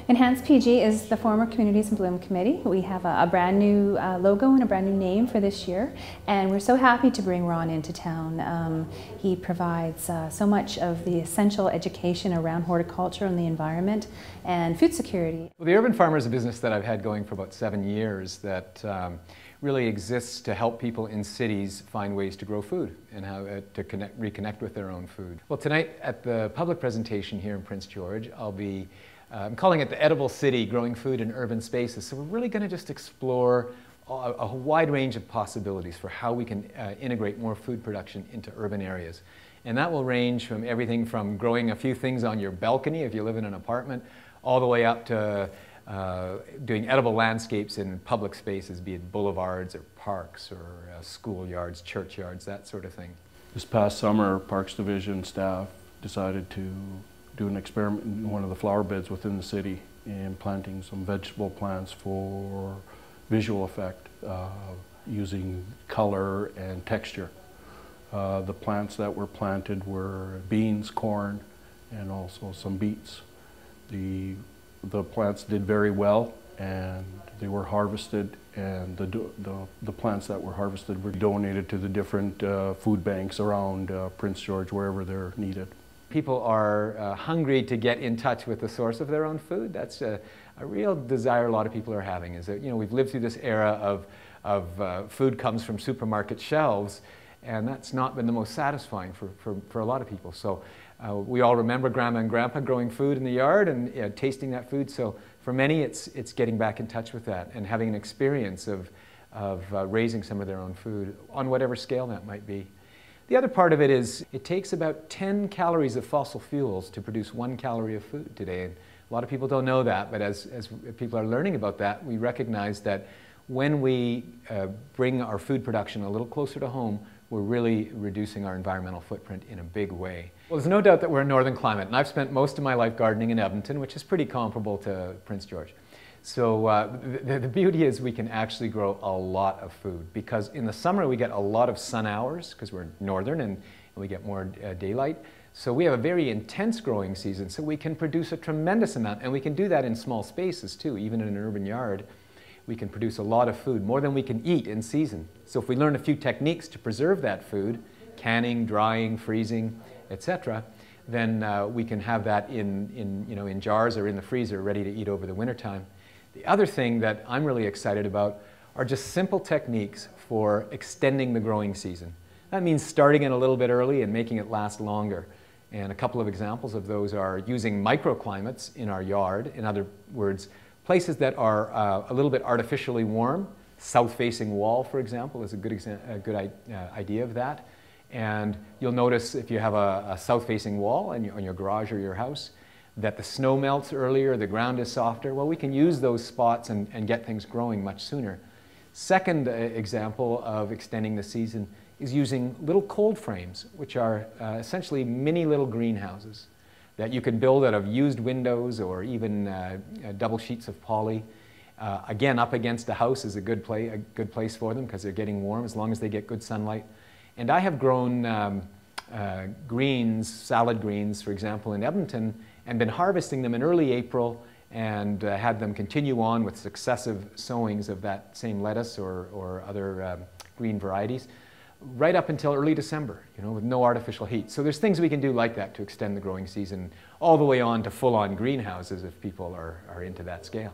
Enhanced PG is the former Communities in Bloom Committee. We have a brand new logo and a brand new name for this year, and we're so happy to bring Ron into town. He provides so much of the essential education around horticulture and the environment and food security. Well, the Urban Farmer is a business that I've had going for about 7 years that really exists to help people in cities find ways to grow food and how to reconnect with their own food. Well, tonight at the public presentation here in Prince George, I'll be I'm calling it the Edible City, Growing Food in Urban Spaces. So we're really going to just explore a wide range of possibilities for how we can integrate more food production into urban areas. And that will range from everything from growing a few things on your balcony if you live in an apartment, all the way up to doing edible landscapes in public spaces, be it boulevards or parks or schoolyards, churchyards, that sort of thing. This past summer, Parks Division staff decided to do an experiment in one of the flower beds within the city and planting some vegetable plants for visual effect using color and texture. The plants that were planted were beans, corn, and also some beets. The plants did very well, and they were harvested, and the plants that were harvested were donated to the different food banks around Prince George, wherever they're needed. People are hungry to get in touch with the source of their own food. That's a real desire a lot of people are having, is that, you know, we've lived through this era of food comes from supermarket shelves, and that's not been the most satisfying for a lot of people. So we all remember Grandma and Grandpa growing food in the yard and tasting that food. So for many, it's getting back in touch with that and having an experience of raising some of their own food on whatever scale that might be. The other part of it is it takes about 10 calories of fossil fuels to produce 1 calorie of food today. And a lot of people don't know that, but as people are learning about that, we recognize that when we bring our food production a little closer to home, we're really reducing our environmental footprint in a big way. Well, there's no doubt that we're a northern climate, and I've spent most of my life gardening in Edmonton, which is pretty comparable to Prince George. So the beauty is we can actually grow a lot of food, because in the summer we get a lot of sun hours because we're northern and we get more daylight. So we have a very intense growing season, so we can produce a tremendous amount, and we can do that in small spaces too. Even in an urban yard, we can produce a lot of food, more than we can eat in season. So if we learn a few techniques to preserve that food, canning, drying, freezing, etc., then we can have that in jars or in the freezer ready to eat over the wintertime. The other thing that I'm really excited about are just simple techniques for extending the growing season. That means starting it a little bit early and making it last longer. And a couple of examples of those are using microclimates in our yard. In other words, places that are a little bit artificially warm. South-facing wall, for example, is a good idea of that. And you'll notice if you have a south-facing wall on your garage or your house, that the snow melts earlier, the ground is softer. Well, we can use those spots and get things growing much sooner. Second example of extending the season is using little cold frames, which are essentially mini little greenhouses that you can build out of used windows or even double sheets of poly. Again, up against a house is a good place for them because they're getting warm as long as they get good sunlight. And I have grown greens, salad greens, for example, in Edmonton, and been harvesting them in early April and had them continue on with successive sowings of that same lettuce or other green varieties right up until early December, with no artificial heat. So there's things we can do like that to extend the growing season all the way on to full-on greenhouses if people are into that scale.